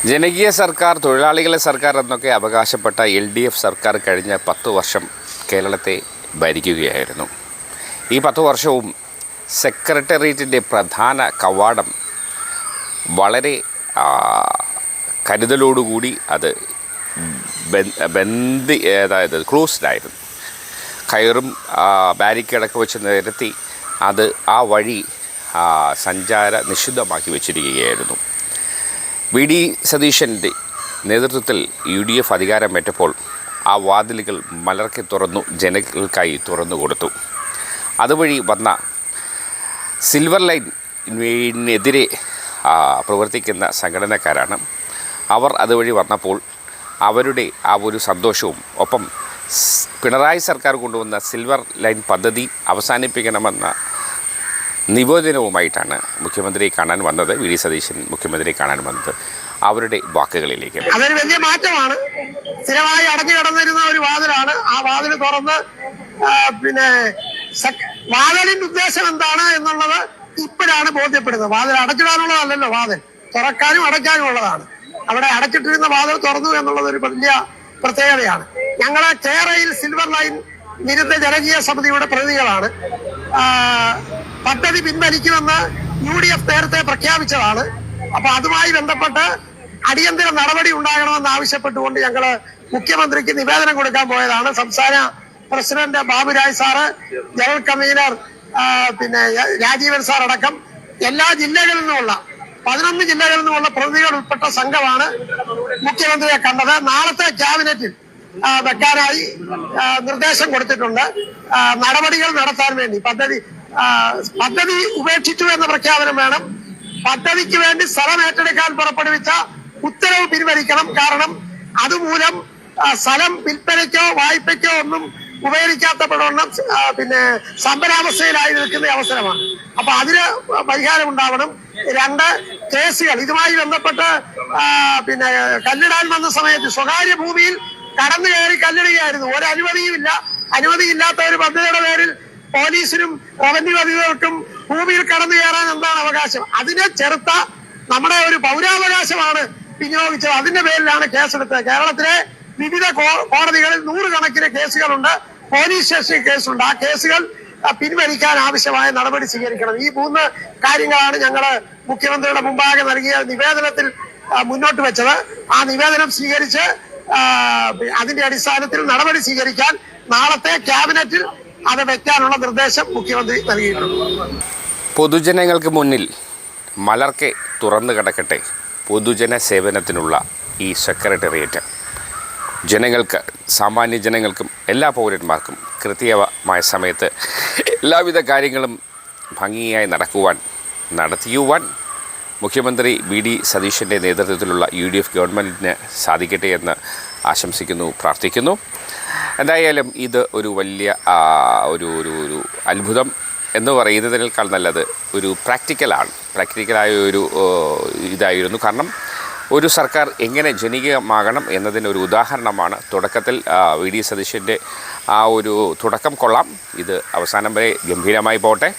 ജനകീയ സർക്കാർ, തൊഴിലാളികളെ സർക്കാർ എന്നൊക്കെ അവകാശപ്പെട്ട LDF സർക്കാർ കഴിഞ്ഞ 10 വർഷം കേരളത്തെ ഭരിക്കുകയായിരുന്നു. ഈ 10 വർഷവും സെക്രട്ടേറിയറ്റിൻ്റെ പ്രധാന കവാടം വളരെ കരുതലോടുകൂടി അത് അതായത് ക്ലോസ്ഡായിരുന്നു. കയറും ബാരിക്കേഡൊക്കെ വെച്ച് നിരത്തി അത് ആ വഴി സഞ്ചാര നിഷിദ്ധമാക്കി വെച്ചിരിക്കുകയായിരുന്നു. VD സതീശൻ്റെ നേതൃത്വത്തിൽ UDF അധികാരമേറ്റപ്പോൾ ആ വാതിലുകൾ മലർക്കെ തുറന്നു ജനങ്ങൾക്കായി തുറന്നു കൊടുത്തു. അതുവഴി വന്ന സിൽവർ ലൈനിനെതിരെ പ്രവർത്തിക്കുന്ന സംഘടനക്കാരാണ് അവർ. അതുവഴി വന്നപ്പോൾ അവരുടെ ആ ഒരു സന്തോഷവും ഒപ്പം പിണറായി സർക്കാർ കൊണ്ടുവന്ന സിൽവർ ലൈൻ പദ്ധതി അവസാനിപ്പിക്കണമെന്ന നിവേദനവുമായിട്ടാണ് മുഖ്യമന്ത്രിയെ കാണാൻ വന്നത്. VD സതീശൻ മുഖ്യമന്ത്രിയെ കാണാൻ വന്നത്. അവരുടെ വാക്കുകളിലേക്ക്. അതൊരു വലിയ മാറ്റമാണ്. സ്ഥിരമായി അടഞ്ഞു കിടന്നിരുന്ന ഒരു വാതിലാണ്. ആ വാതിൽ തുറന്ന് വാതിലിന്റെ ഉദ്ദേശം എന്താണ് എന്നുള്ളത് ഇപ്പോഴാണ് ബോധ്യപ്പെടുന്നത്. വാതിൽ അടച്ചിടാനുള്ളതല്ലല്ലോ, വാതിൽ തുറക്കാനും അടയ്ക്കാനും ഉള്ളതാണ്. അവിടെ അടച്ചിട്ടിരുന്ന വാതിൽ തുറന്നു എന്നുള്ളത് ഒരു വലിയ പ്രത്യേകതയാണ്. ഞങ്ങളെ കേരളയിൽ സിൽവർ ലൈൻ വിരുദ്ധ ജനകീയ സമിതിയുടെ പ്രതിനിധികളാണ്. പദ്ധതി പിൻവലിക്കുമെന്ന് UDF നേരത്തെ പ്രഖ്യാപിച്ചതാണ്. അപ്പൊ അതുമായി ബന്ധപ്പെട്ട് അടിയന്തര നടപടി ഉണ്ടാകണമെന്ന് ആവശ്യപ്പെട്ടുകൊണ്ട് ഞങ്ങള് മുഖ്യമന്ത്രിക്ക് നിവേദനം കൊടുക്കാൻ പോയതാണ്. സംസ്ഥാന president Baburaj sir, general convener Rajeevan sir അടക്കം എല്ലാ ജില്ലകളിൽ നിന്നുമുള്ള 11 ജില്ലകളിൽ നിന്നുമുള്ള പ്രതിനിധികൾ ഉൾപ്പെട്ട സംഘമാണ് മുഖ്യമന്ത്രിയെ കണ്ടത്. നാളത്തെ ക്യാബിനറ്റിൽ വെക്കാനായി നിർദ്ദേശം കൊടുത്തിട്ടുണ്ട്. നടപടികൾ നടത്താൻ വേണ്ടി പദ്ധതി ഉപേക്ഷിച്ചു എന്ന പ്രഖ്യാപനം വേണം. പദ്ധതിക്ക് വേണ്ടി സ്ഥലം ഏറ്റെടുക്കാൻ പുറപ്പെടുവിച്ച ഉത്തരവ് പിൻവലിക്കണം. കാരണം അതുമൂലം സ്ഥലം വിൽപ്പനയ്ക്കോ വായ്പയ്ക്കോ ഒന്നും ഉപകരിക്കാത്തപ്പെടണം സംഭരാവസ്ഥയിലായി നിൽക്കുന്ന അവസരമാണ്. അപ്പൊ അതിന് പരിഹാരം ഉണ്ടാവണം. 2 കേസുകൾ ഇതുമായി ബന്ധപ്പെട്ട് കല്ലിടാൻ വന്ന സമയത്ത് സ്വകാര്യ ഭൂമിയിൽ കടന്നു കയറി കല്ലിടുകയായിരുന്നു. ഒരു അനുമതിയുമില്ല. അനുമതിയില്ലാത്ത ഒരു പദ്ധതിയുടെ പേരിൽ പോലീസിനും റവന്യൂ അധികൃതർക്കും ഭൂമിയിൽ കടന്നു കയറാൻ എന്താണ് അവകാശം? അതിനെ ചെറുത്ത നമ്മുടെ ഒരു പൗരാവകാശമാണ് വിനിയോഗിച്ചത്. അതിന്റെ പേരിലാണ് കേസെടുത്തത്. കേരളത്തിലെ വിവിധ കോടതികളിൽ 100 കണക്കിന് കേസുകളുണ്ട്. പോലീസ് സ്റ്റേഷൻ കേസുണ്ട്. ആ കേസുകൾ പിൻവലിക്കാൻ ആവശ്യമായ നടപടി സ്വീകരിക്കണം. ഈ 3 കാര്യങ്ങളാണ് ഞങ്ങള് മുഖ്യമന്ത്രിയുടെ മുമ്പാകെ നൽകിയ നിവേദനത്തിൽ മുന്നോട്ട് വെച്ചത്. ആ നിവേദനം സ്വീകരിച്ച് അതിന്റെ അടിസ്ഥാനത്തിൽ നടപടി സ്വീകരിക്കാൻ നാളത്തെ ക്യാബിനറ്റിൽ അത് വെക്കാനുള്ള നിർദ്ദേശം മുഖ്യമന്ത്രി നൽകിയിട്ടുണ്ട്. പൊതുജനങ്ങൾക്ക് മുന്നിൽ മലർക്കെ തുറന്നു കിടക്കട്ടെ പൊതുജന സേവനത്തിനുള്ള ഈ സെക്രട്ടേറിയറ്റ്. ജനങ്ങൾക്ക്, സാമാന്യ ജനങ്ങൾക്കും എല്ലാ പൗരന്മാർക്കും കൃത്യമായ സമയത്ത് എല്ലാവിധ കാര്യങ്ങളും ഭംഗിയായി നടത്തിയുവാൻ മുഖ്യമന്ത്രി VD സതീശൻ്റെ നേതൃത്വത്തിലുള്ള UDF ഗവൺമെൻറ്റിന് സാധിക്കട്ടെ എന്ന് ആശംസിക്കുന്നു, പ്രാർത്ഥിക്കുന്നു. എന്തായാലും ഇത് ഒരു വലിയ ഒരു അത്ഭുതം എന്ന് പറയുന്നതിനേക്കാൾ നല്ലത് ഒരു പ്രാക്ടിക്കലായ ഒരു ഇതായിരുന്നു. കാരണം ഒരു സർക്കാർ എങ്ങനെ ജനകീയമാകണം എന്നതിനൊരു ഉദാഹരണമാണ്. തുടക്കത്തിൽ VD സതീശൻ്റെ ആ ഒരു തുടക്കം കൊള്ളാം. ഇത് അവസാനം വരെ ഗംഭീരമായി പോട്ടെ.